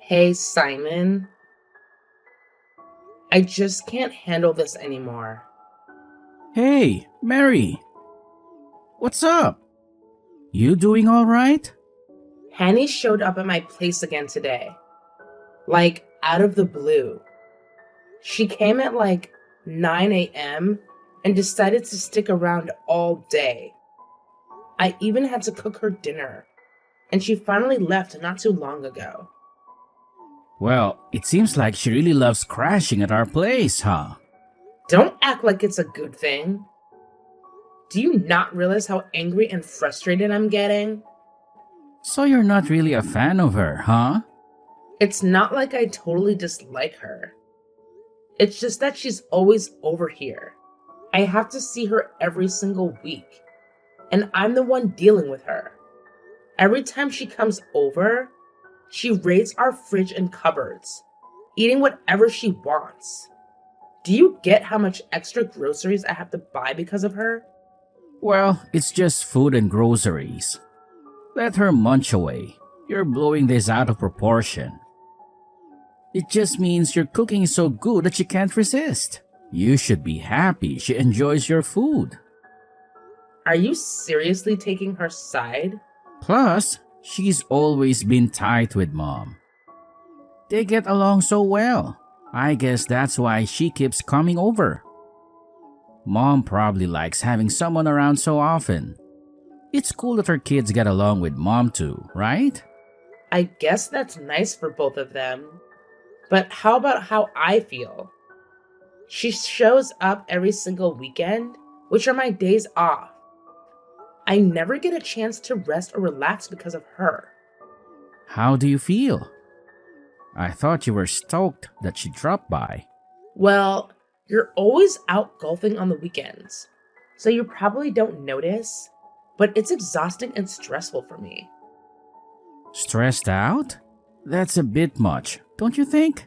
Hey, Simon, I just can't handle this anymore. Hey, Mary, what's up? You doing all right? Hanny showed up at my place again today, like out of the blue. She came at like 9 a.m. and decided to stick around all day. I even had to cook her dinner, and she finally left not too long ago. Well, it seems like she really loves crashing at our place, huh? Don't act like it's a good thing. Do you not realize how angry and frustrated I'm getting? So you're not really a fan of her, huh? It's not like I totally dislike her. It's just that she's always over here. I have to see her every single week, and I'm the one dealing with her. Every time she comes over, she raids our fridge and cupboards, eating whatever she wants. Do you get how much extra groceries I have to buy because of her? Well, it's just food and groceries. Let her munch away. You're blowing this out of proportion. It just means your cooking is so good that she can't resist. You should be happy she enjoys your food. Are you seriously taking her side? Plus, she's always been tight with Mom. They get along so well. I guess that's why she keeps coming over. Mom probably likes having someone around so often. It's cool that her kids get along with Mom too, right? I guess that's nice for both of them. But how about how I feel? She shows up every single weekend, which are my days off. I never get a chance to rest or relax because of her. How do you feel? I thought you were stoked that she dropped by. Well, you're always out golfing on the weekends, so you probably don't notice, but it's exhausting and stressful for me. Stressed out? That's a bit much, don't you think?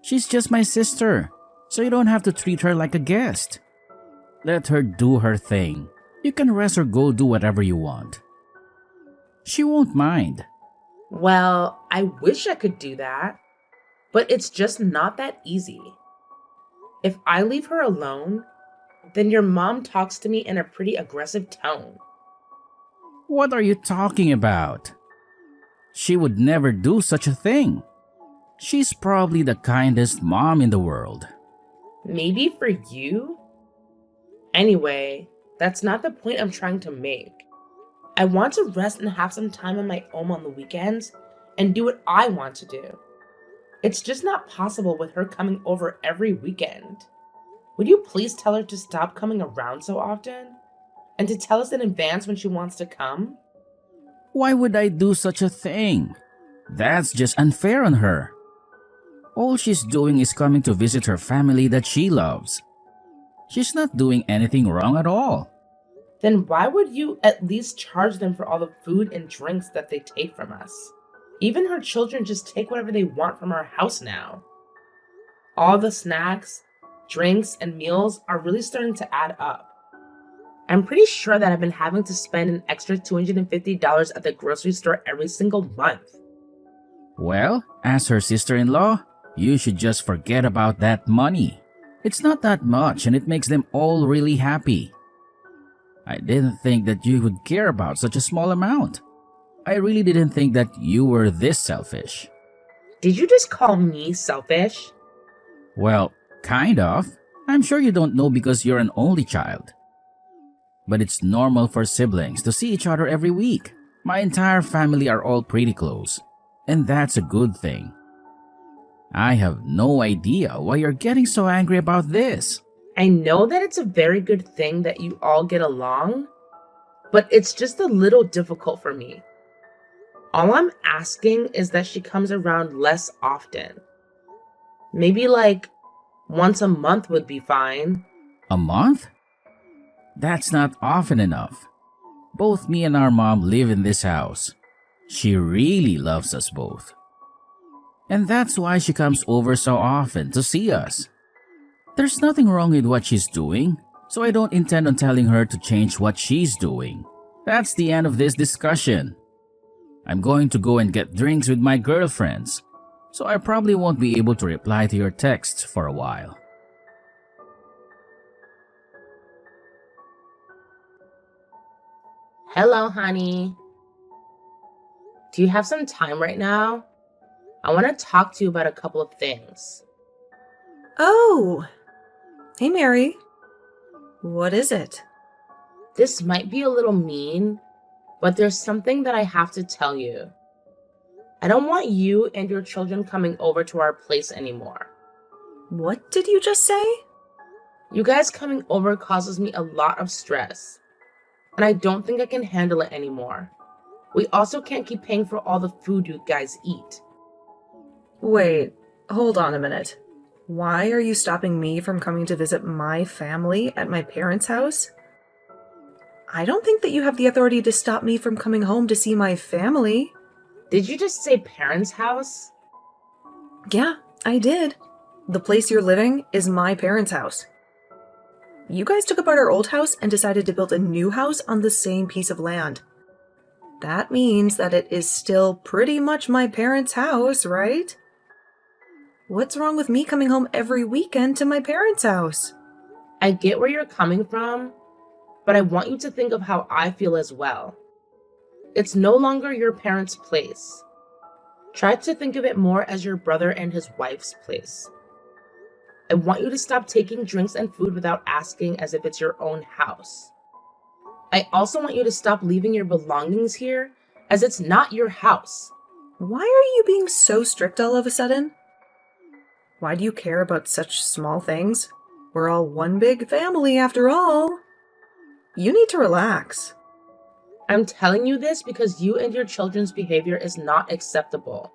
She's just my sister, so you don't have to treat her like a guest. Let her do her thing. You can rest or go do whatever you want. She won't mind. Well, I wish I could do that, but it's just not that easy. If I leave her alone, then your mom talks to me in a pretty aggressive tone. What are you talking about? She would never do such a thing. She's probably the kindest mom in the world. Maybe for you? Anyway, that's not the point I'm trying to make. I want to rest and have some time on my own on the weekends and do what I want to do. It's just not possible with her coming over every weekend. Would you please tell her to stop coming around so often? And to tell us in advance when she wants to come? Why would I do such a thing? That's just unfair on her. All she's doing is coming to visit her family that she loves. She's not doing anything wrong at all. Then why would you at least charge them for all the food and drinks that they take from us? Even her children just take whatever they want from our house now. All the snacks, drinks, and meals are really starting to add up. I'm pretty sure that I've been having to spend an extra $250 at the grocery store every single month. Well, as her sister-in-law, you should just forget about that money. It's not that much and it makes them all really happy. I didn't think that you would care about such a small amount. I really didn't think that you were this selfish. Did you just call me selfish? Well, kind of. I'm sure you don't know because you're an only child. But it's normal for siblings to see each other every week. My entire family are all pretty close, and that's a good thing. I have no idea why you're getting so angry about this. I know that it's a very good thing that you all get along, but it's just a little difficult for me. All I'm asking is that she comes around less often. Maybe like once a month would be fine. A month? That's not often enough. Both me and our mom live in this house. She really loves us both. And that's why she comes over so often to see us. There's nothing wrong with what she's doing, so I don't intend on telling her to change what she's doing. That's the end of this discussion. I'm going to go and get drinks with my girlfriends, so I probably won't be able to reply to your texts for a while. Hello, honey. Do you have some time right now? I want to talk to you about a couple of things. Oh, hey Mary. What is it? This might be a little mean, but there's something that I have to tell you. I don't want you and your children coming over to our place anymore. What did you just say? You guys coming over causes me a lot of stress, and I don't think I can handle it anymore. We also can't keep paying for all the food you guys eat. Wait, hold on a minute. Why are you stopping me from coming to visit my family at my parents' house? I don't think that you have the authority to stop me from coming home to see my family. Did you just say parents' house? Yeah, I did. The place you're living is my parents' house. You guys took apart our old house and decided to build a new house on the same piece of land. That means that it is still pretty much my parents' house, right? What's wrong with me coming home every weekend to my parents' house? I get where you're coming from, but I want you to think of how I feel as well. It's no longer your parents' place. Try to think of it more as your brother and his wife's place. I want you to stop taking drinks and food without asking as if it's your own house. I also want you to stop leaving your belongings here as it's not your house. Why are you being so strict all of a sudden? Why do you care about such small things? We're all one big family after all. You need to relax. I'm telling you this because you and your children's behavior is not acceptable.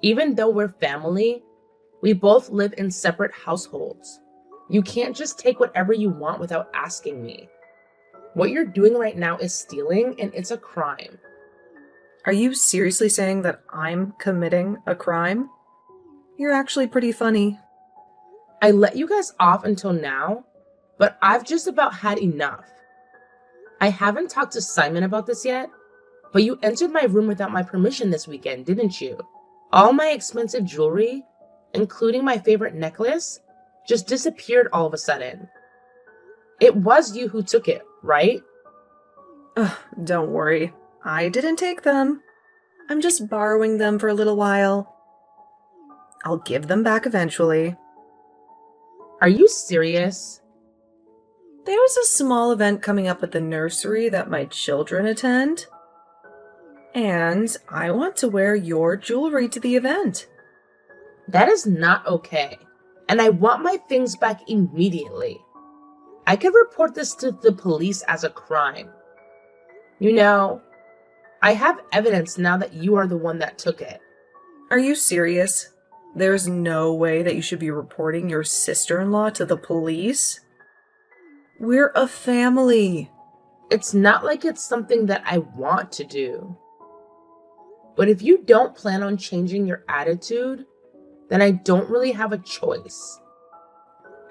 Even though we're family, we both live in separate households. You can't just take whatever you want without asking me. What you're doing right now is stealing, and it's a crime. Are you seriously saying that I'm committing a crime? You're actually pretty funny. I let you guys off until now, but I've just about had enough. I haven't talked to Simon about this yet, but you entered my room without my permission this weekend, didn't you? All my expensive jewelry, including my favorite necklace, just disappeared all of a sudden. It was you who took it, right? Ugh, don't worry. I didn't take them. I'm just borrowing them for a little while. I'll give them back eventually. Are you serious? There's a small event coming up at the nursery that my children attend. And I want to wear your jewelry to the event. That is not okay, and I want my things back immediately. I could report this to the police as a crime. You know, I have evidence now that you are the one that took it. Are you serious? There's no way that you should be reporting your sister-in-law to the police? We're a family. It's not like it's something that I want to do. But if you don't plan on changing your attitude, then I don't really have a choice.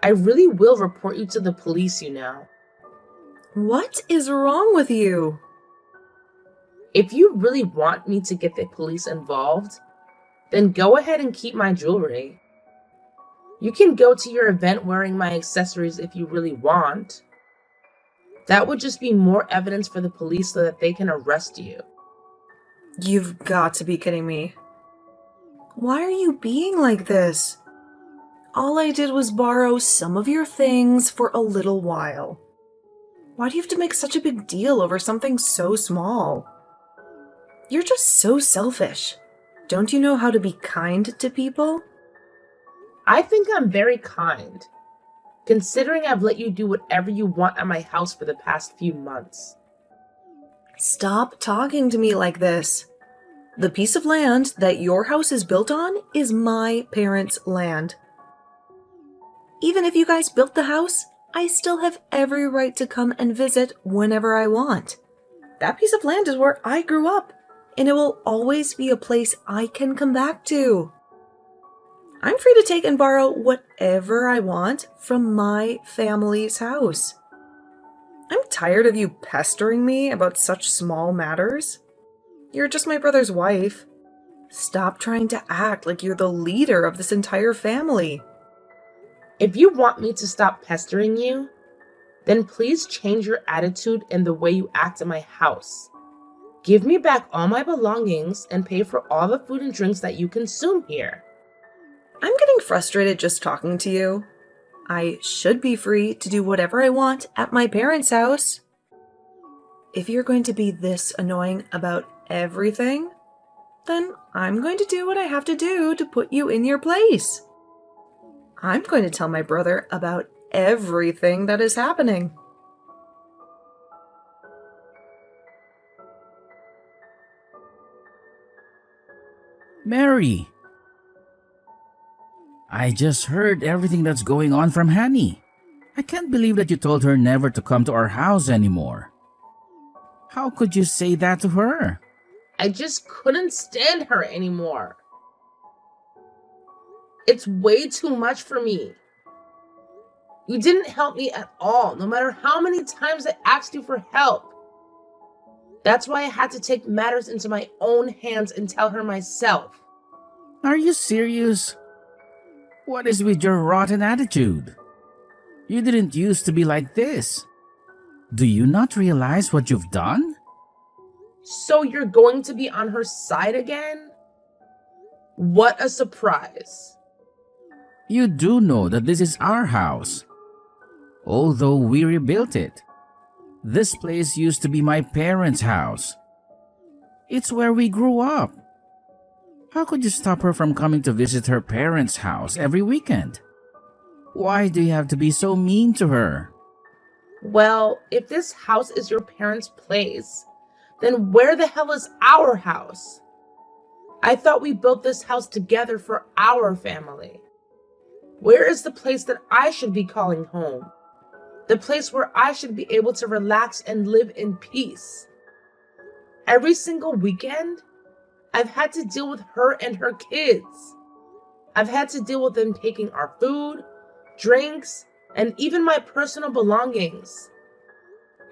I really will report you to the police, you know. What is wrong with you? If you really want me to get the police involved, then go ahead and keep my jewelry. You can go to your event wearing my accessories if you really want. That would just be more evidence for the police so that they can arrest you. You've got to be kidding me. Why are you being like this? All I did was borrow some of your things for a little while. Why do you have to make such a big deal over something so small? You're just so selfish. Don't you know how to be kind to people? I think I'm very kind, considering I've let you do whatever you want at my house for the past few months. Stop talking to me like this. The piece of land that your house is built on is my parents' land. Even if you guys built the house, I still have every right to come and visit whenever I want. That piece of land is where I grew up, and it will always be a place I can come back to. I'm free to take and borrow whatever I want from my family's house. I'm tired of you pestering me about such small matters. You're just my brother's wife. Stop trying to act like you're the leader of this entire family. If you want me to stop pestering you, then please change your attitude and the way you act in my house. Give me back all my belongings and pay for all the food and drinks that you consume here. I'm getting frustrated just talking to you. I should be free to do whatever I want at my parents' house. If you're going to be this annoying about everything, then I'm going to do what I have to do to put you in your place. I'm going to tell my brother about everything that is happening. Mary! I just heard everything that's going on from Hanny. I can't believe that you told her never to come to our house anymore. How could you say that to her? I just couldn't stand her anymore. It's way too much for me. You didn't help me at all, no matter how many times I asked you for help. That's why I had to take matters into my own hands and tell her myself. Are you serious? What is with your rotten attitude? You didn't used to be like this. Do you not realize what you've done? So you're going to be on her side again? What a surprise. You do know that this is our house. Although we rebuilt it, this place used to be my parents' house. It's where we grew up. How could you stop her from coming to visit her parents' house every weekend? Why do you have to be so mean to her? Well, if this house is your parents' place, then where the hell is our house? I thought we built this house together for our family. Where is the place that I should be calling home? The place where I should be able to relax and live in peace. Every single weekend, I've had to deal with her and her kids. I've had to deal with them taking our food, drinks, and even my personal belongings.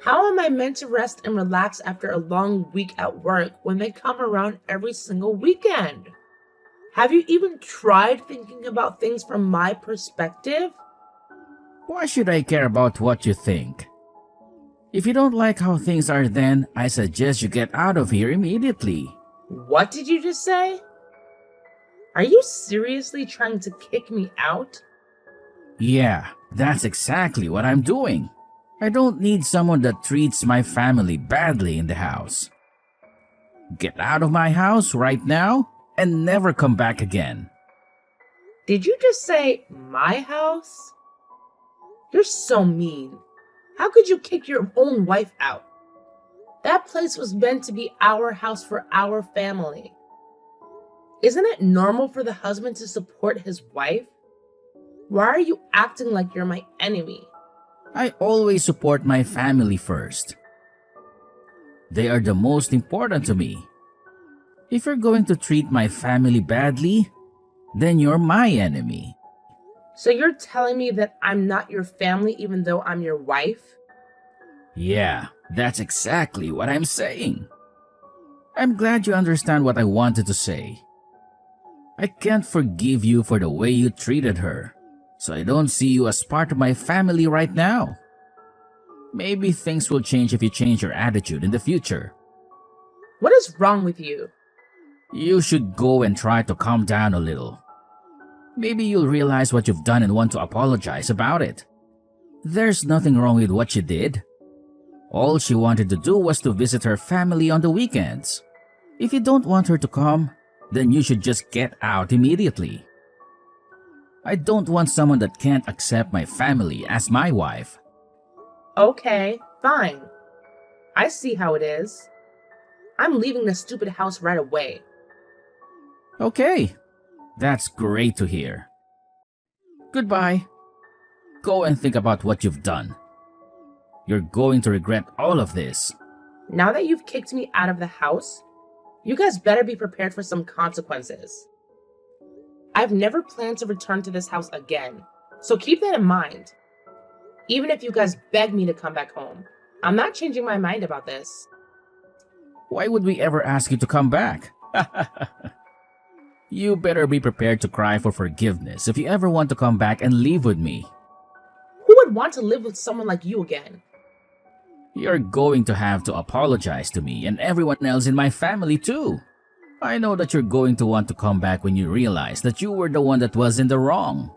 How am I meant to rest and relax after a long week at work when they come around every single weekend? Have you even tried thinking about things from my perspective? Why should I care about what you think? If you don't like how things are, then I suggest you get out of here immediately. What did you just say? Are you seriously trying to kick me out? Yeah, that's exactly what I'm doing. I don't need someone that treats my family badly in the house. Get out of my house right now and never come back again. Did you just say my house? You're so mean. How could you kick your own wife out? That place was meant to be our house for our family. Isn't it normal for the husband to support his wife? Why are you acting like you're my enemy? I always support my family first. They are the most important to me. If you're going to treat my family badly, then you're my enemy. So you're telling me that I'm not your family even though I'm your wife? Yeah, that's exactly what I'm saying. I'm glad you understand what I wanted to say. I can't forgive you for the way you treated her, so I don't see you as part of my family right now. Maybe things will change if you change your attitude in the future. What is wrong with you? You should go and try to calm down a little. Maybe you'll realize what you've done and want to apologize about it. There's nothing wrong with what she did. All she wanted to do was to visit her family on the weekends. If you don't want her to come, then you should just get out immediately. I don't want someone that can't accept my family as my wife. Okay, fine. I see how it is. I'm leaving this stupid house right away. Okay, that's great to hear. Goodbye. Go and think about what you've done. You're going to regret all of this. Now that you've kicked me out of the house, you guys better be prepared for some consequences. I've never planned to return to this house again, so keep that in mind. Even if you guys beg me to come back home, I'm not changing my mind about this. Why would we ever ask you to come back? You better be prepared to cry for forgiveness if you ever want to come back and live with me. Who would want to live with someone like you again? You're going to have to apologize to me and everyone else in my family too. I know that you're going to want to come back when you realize that you were the one that was in the wrong.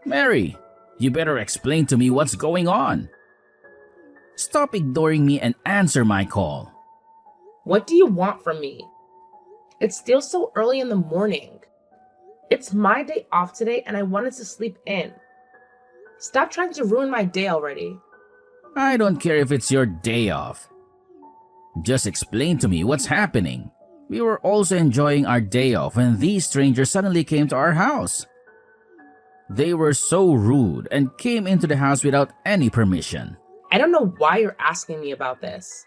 Mary, you better explain to me what's going on. Stop ignoring me and answer my call. What do you want from me? It's still so early in the morning. It's my day off today and I wanted to sleep in. Stop trying to ruin my day already. I don't care if it's your day off. Just explain to me what's happening. We were also enjoying our day off when these strangers suddenly came to our house. They were so rude and came into the house without any permission. I don't know why you're asking me about this.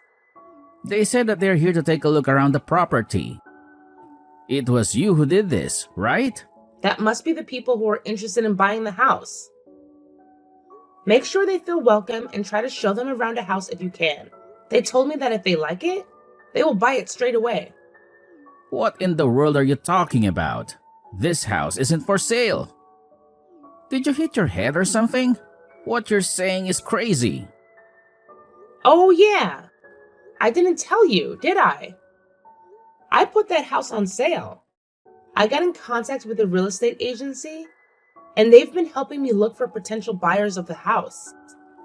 They said that they're here to take a look around the property. It was you who did this, right? That must be the people who are interested in buying the house. Make sure they feel welcome and try to show them around a house if you can. They told me that if they like it, they will buy it straight away. What in the world are you talking about? This house isn't for sale. Did you hit your head or something? What you're saying is crazy. Oh yeah, I didn't tell you, did I? I put that house on sale. I got in contact with a real estate agency, and they've been helping me look for potential buyers of the house.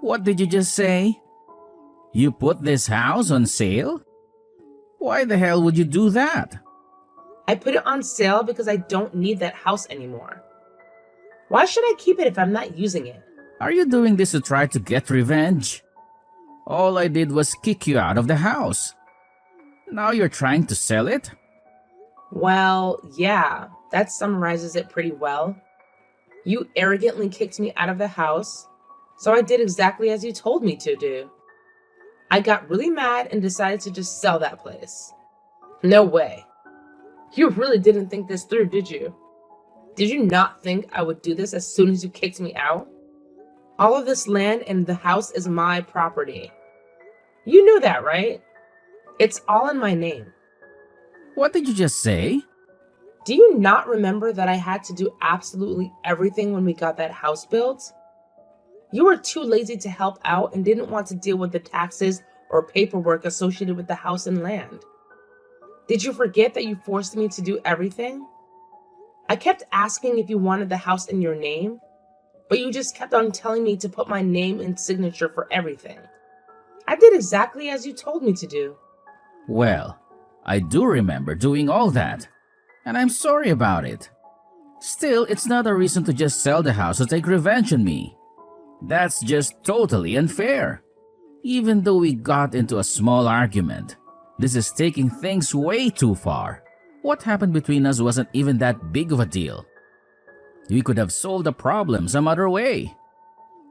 What did you just say? You put this house on sale? Why the hell would you do that? I put it on sale because I don't need that house anymore. Why should I keep it if I'm not using it? Are you doing this to try to get revenge? All I did was kick you out of the house. Now you're trying to sell it? Well, yeah, that summarizes it pretty well. You arrogantly kicked me out of the house, so I did exactly as you told me to do. I got really mad and decided to just sell that place. No way. You really didn't think this through, did you? Did you not think I would do this as soon as you kicked me out? All of this land and the house is my property. You knew that, right? It's all in my name. What did you just say? Do you not remember that I had to do absolutely everything when we got that house built? You were too lazy to help out and didn't want to deal with the taxes or paperwork associated with the house and land. Did you forget that you forced me to do everything? I kept asking if you wanted the house in your name, but you just kept on telling me to put my name and signature for everything. I did exactly as you told me to do. Well, I do remember doing all that, and I'm sorry about it. Still, it's not a reason to just sell the house to take revenge on me. That's just totally unfair. Even though we got into a small argument, this is taking things way too far. What happened between us wasn't even that big of a deal. We could have solved the problem some other way.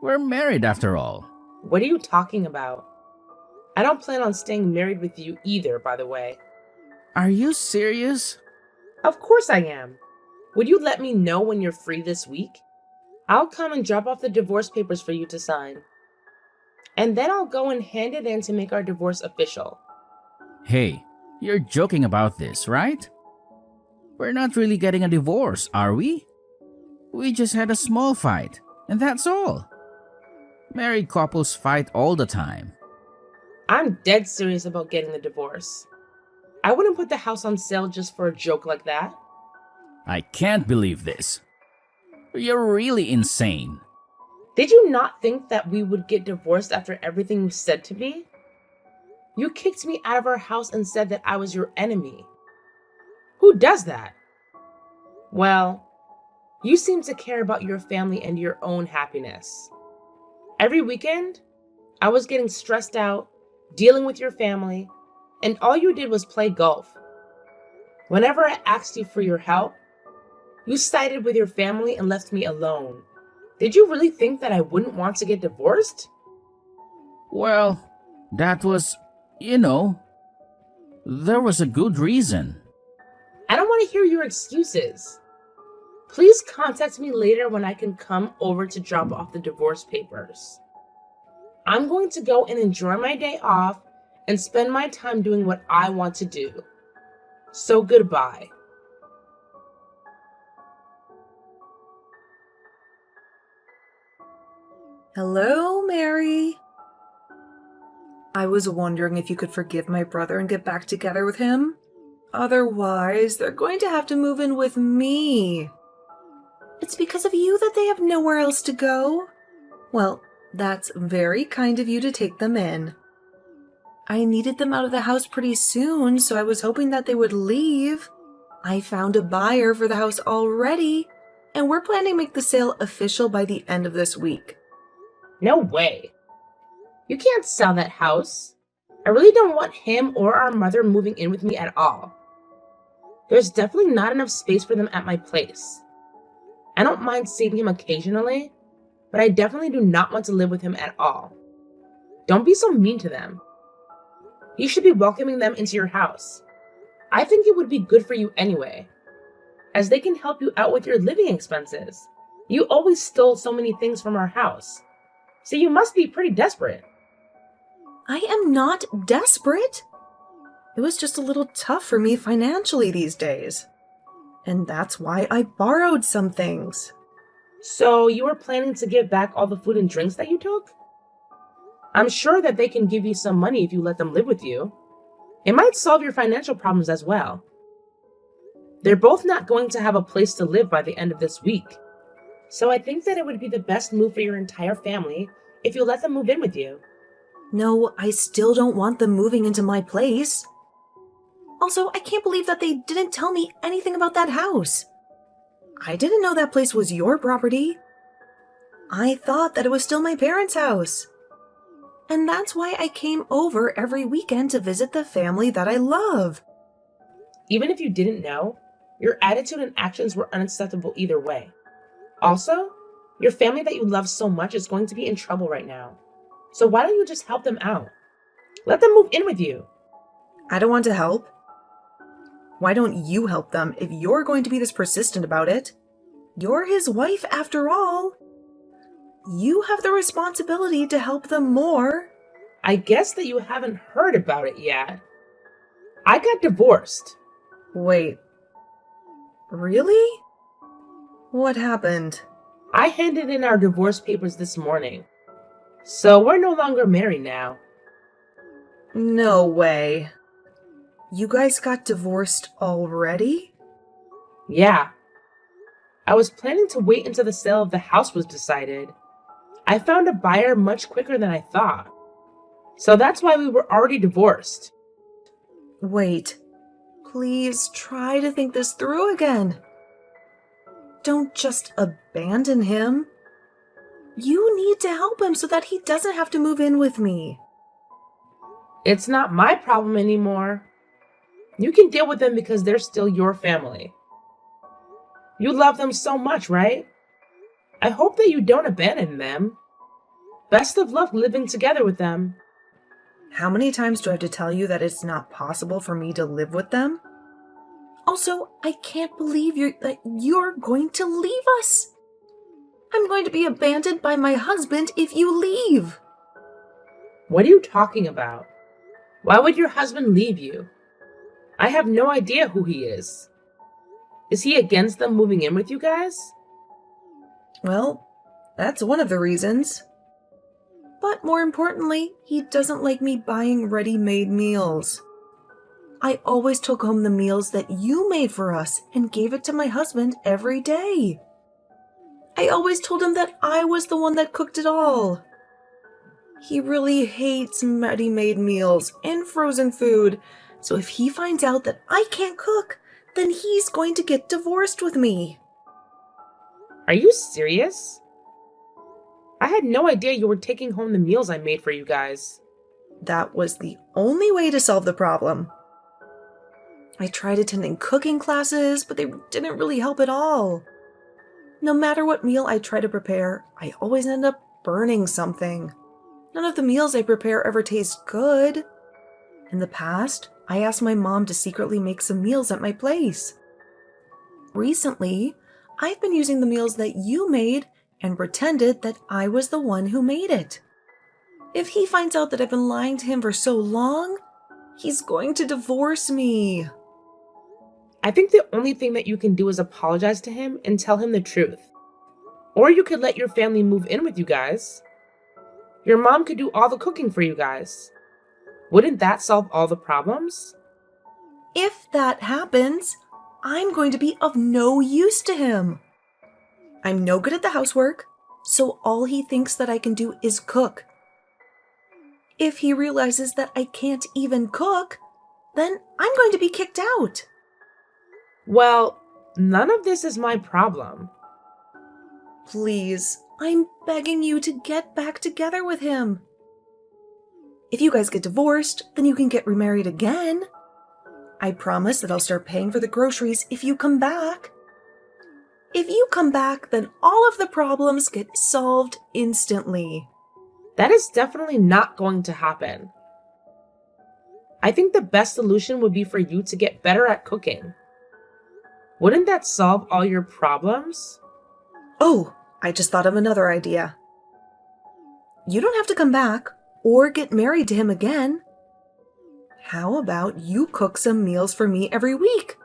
We're married after all. What are you talking about? I don't plan on staying married with you either, by the way. Are you serious? Of course I am. Would you let me know when you're free this week? I'll come and drop off the divorce papers for you to sign. And then I'll go and hand it in to make our divorce official. Hey, you're joking about this, right? We're not really getting a divorce, are we? We just had a small fight, and that's all. Married couples fight all the time. I'm dead serious about getting the divorce. I wouldn't put the house on sale just for a joke like that. I can't believe this. You're really insane. Did you not think that we would get divorced after everything you said to me? You kicked me out of our house and said that I was your enemy. Who does that? Well, you seem to care about your family and your own happiness. Every weekend, I was getting stressed out, dealing with your family, and all you did was play golf. Whenever I asked you for your help, you sided with your family and left me alone. Did you really think that I wouldn't want to get divorced? Well, that was, there was a good reason. I don't want to hear your excuses. Please contact me later when I can come over to drop off the divorce papers. I'm going to go and enjoy my day off and spend my time doing what I want to do. So goodbye. Hello, Mary. I was wondering if you could forgive my brother and get back together with him. Otherwise, they're going to have to move in with me. It's because of you that they have nowhere else to go. Well, that's very kind of you to take them in. I needed them out of the house pretty soon, so I was hoping that they would leave. I found a buyer for the house already, and we're planning to make the sale official by the end of this week. No way. You can't sell that house. I really don't want him or our mother moving in with me at all. There's definitely not enough space for them at my place. I don't mind seeing him occasionally, but I definitely do not want to live with him at all. Don't be so mean to them. You should be welcoming them into your house. I think it would be good for you anyway, as they can help you out with your living expenses. You always stole so many things from our house, so you must be pretty desperate. I am not desperate. It was just a little tough for me financially these days. And that's why I borrowed some things. So you were planning to give back all the food and drinks that you took? I'm sure that they can give you some money if you let them live with you. It might solve your financial problems as well. They're both not going to have a place to live by the end of this week. So I think that it would be the best move for your entire family if you let them move in with you. No, I still don't want them moving into my place. Also, I can't believe that they didn't tell me anything about that house. I didn't know that place was your property. I thought that it was still my parents' house. And that's why I came over every weekend to visit the family that I love. Even if you didn't know, your attitude and actions were unacceptable either way. Also, your family that you love so much is going to be in trouble right now. So why don't you just help them out? Let them move in with you. I don't want to help. Why don't you help them if you're going to be this persistent about it? You're his wife after all. You have the responsibility to help them more. I guess that you haven't heard about it yet. I got divorced. Wait. Really? What happened? I handed in our divorce papers this morning. So we're no longer married now. No way. You guys got divorced already? Yeah. I was planning to wait until the sale of the house was decided. I found a buyer much quicker than I thought. So that's why we were already divorced. Wait. Please try to think this through again. Don't just abandon him. You need to help him so that he doesn't have to move in with me. It's not my problem anymore. You can deal with them because they're still your family. You love them so much, right? I hope that you don't abandon them. Best of luck living together with them. How many times do I have to tell you that it's not possible for me to live with them? Also, I can't believe that you're going to leave us. I'm going to be abandoned by my husband if you leave. What are you talking about? Why would your husband leave you? I have no idea who he is. Is he against them moving in with you guys? Well, that's one of the reasons. But more importantly, he doesn't like me buying ready-made meals. I always took home the meals that you made for us and gave it to my husband every day. I always told him that I was the one that cooked it all. He really hates ready-made meals and frozen food, so if he finds out that I can't cook, then he's going to get divorced with me. Are you serious? I had no idea you were taking home the meals I made for you guys. That was the only way to solve the problem. I tried attending cooking classes, but they didn't really help at all. No matter what meal I try to prepare, I always end up burning something. None of the meals I prepare ever taste good. In the past, I asked my mom to secretly make some meals at my place. Recently, I've been using the meals that you made and pretended that I was the one who made it. If he finds out that I've been lying to him for so long, he's going to divorce me. I think the only thing that you can do is apologize to him and tell him the truth. Or you could let your family move in with you guys. Your mom could do all the cooking for you guys. Wouldn't that solve all the problems? If that happens, I'm going to be of no use to him. I'm no good at the housework, so all he thinks that I can do is cook. If he realizes that I can't even cook, then I'm going to be kicked out. Well, none of this is my problem. Please, I'm begging you to get back together with him. If you guys get divorced, then you can get remarried again. I promise that I'll start paying for the groceries if you come back. If you come back, then all of the problems get solved instantly. That is definitely not going to happen. I think the best solution would be for you to get better at cooking. Wouldn't that solve all your problems? Oh, I just thought of another idea. You don't have to come back or get married to him again. How about you cook some meals for me every week?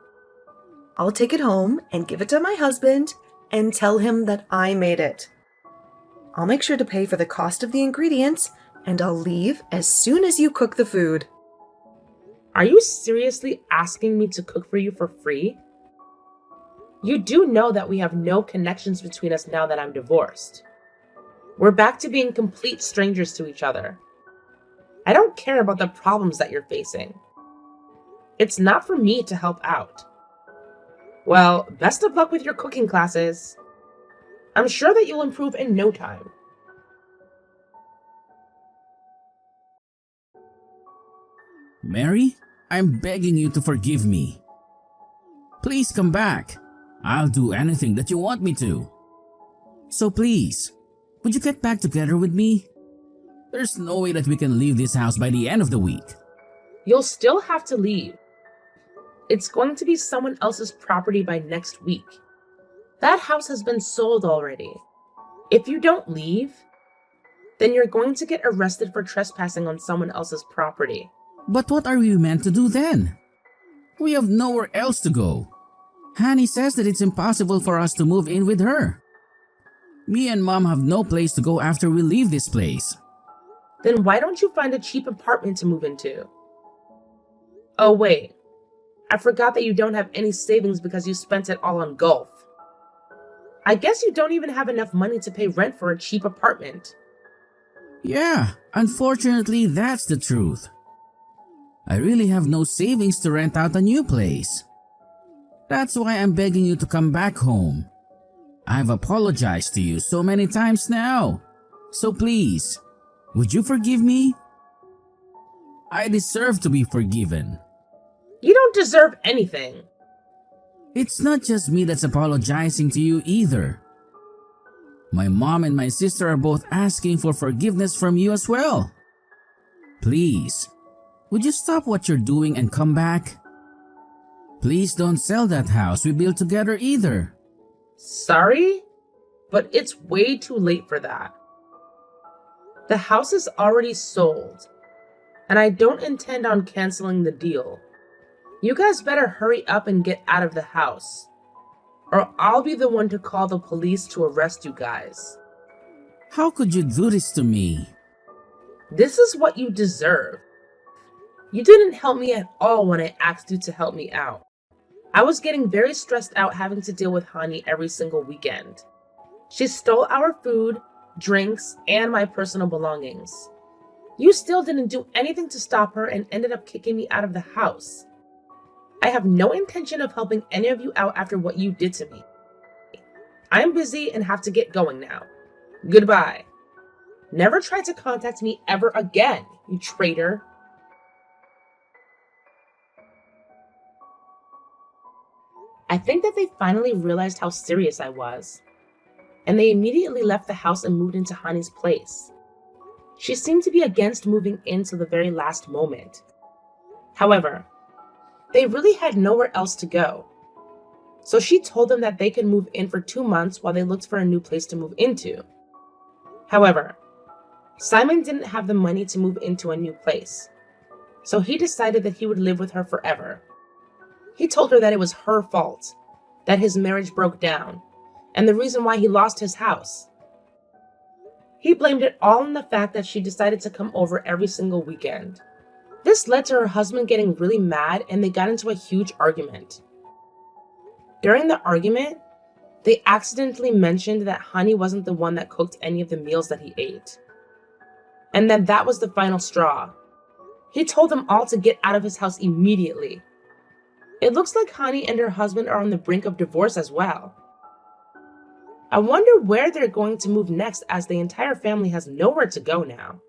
I'll take it home and give it to my husband and tell him that I made it. I'll make sure to pay for the cost of the ingredients, and I'll leave as soon as you cook the food. Are you seriously asking me to cook for you for free? You do know that we have no connections between us now that I'm divorced. We're back to being complete strangers to each other. I don't care about the problems that you're facing. It's not for me to help out. Well, best of luck with your cooking classes. I'm sure that you'll improve in no time. Mary, I'm begging you to forgive me. Please come back. I'll do anything that you want me to. So please, would you get back together with me? There's no way that we can leave this house by the end of the week. You'll still have to leave. It's going to be someone else's property by next week. That house has been sold already. If you don't leave, then you're going to get arrested for trespassing on someone else's property. But what are we meant to do then? We have nowhere else to go. Honey says that it's impossible for us to move in with her. Me and Mom have no place to go after we leave this place. Then why don't you find a cheap apartment to move into? Oh wait, I forgot that you don't have any savings because you spent it all on golf. I guess you don't even have enough money to pay rent for a cheap apartment. Yeah, unfortunately that's the truth. I really have no savings to rent out a new place. That's why I'm begging you to come back home. I've apologized to you so many times now. So please, would you forgive me? I deserve to be forgiven. You don't deserve anything. It's not just me that's apologizing to you either. My mom and my sister are both asking for forgiveness from you as well. Please, would you stop what you're doing and come back? Please don't sell that house we built together either. Sorry, but it's way too late for that. The house is already sold, and I don't intend on canceling the deal. You guys better hurry up and get out of the house, or I'll be the one to call the police to arrest you guys. How could you do this to me? This is what you deserve. You didn't help me at all when I asked you to help me out. I was getting very stressed out having to deal with Hani every single weekend. She stole our food, drinks, and my personal belongings. You still didn't do anything to stop her and ended up kicking me out of the house. I have no intention of helping any of you out after what you did to me. I'm busy and have to get going now. Goodbye. Never try to contact me ever again, you traitor. I think that they finally realized how serious I was, and they immediately left the house and moved into Hani's place. She seemed to be against moving in till the very last moment. However, they really had nowhere else to go. So she told them that they could move in for 2 months while they looked for a new place to move into. However, Simon didn't have the money to move into a new place, so he decided that he would live with her forever. He told her that it was her fault, that his marriage broke down, and the reason why he lost his house. He blamed it all on the fact that she decided to come over every single weekend. This led to her husband getting really mad, and they got into a huge argument. During the argument, they accidentally mentioned that Honey wasn't the one that cooked any of the meals that he ate. And then that was the final straw. He told them all to get out of his house immediately. It looks like Honey and her husband are on the brink of divorce as well. I wonder where they're going to move next, as the entire family has nowhere to go now.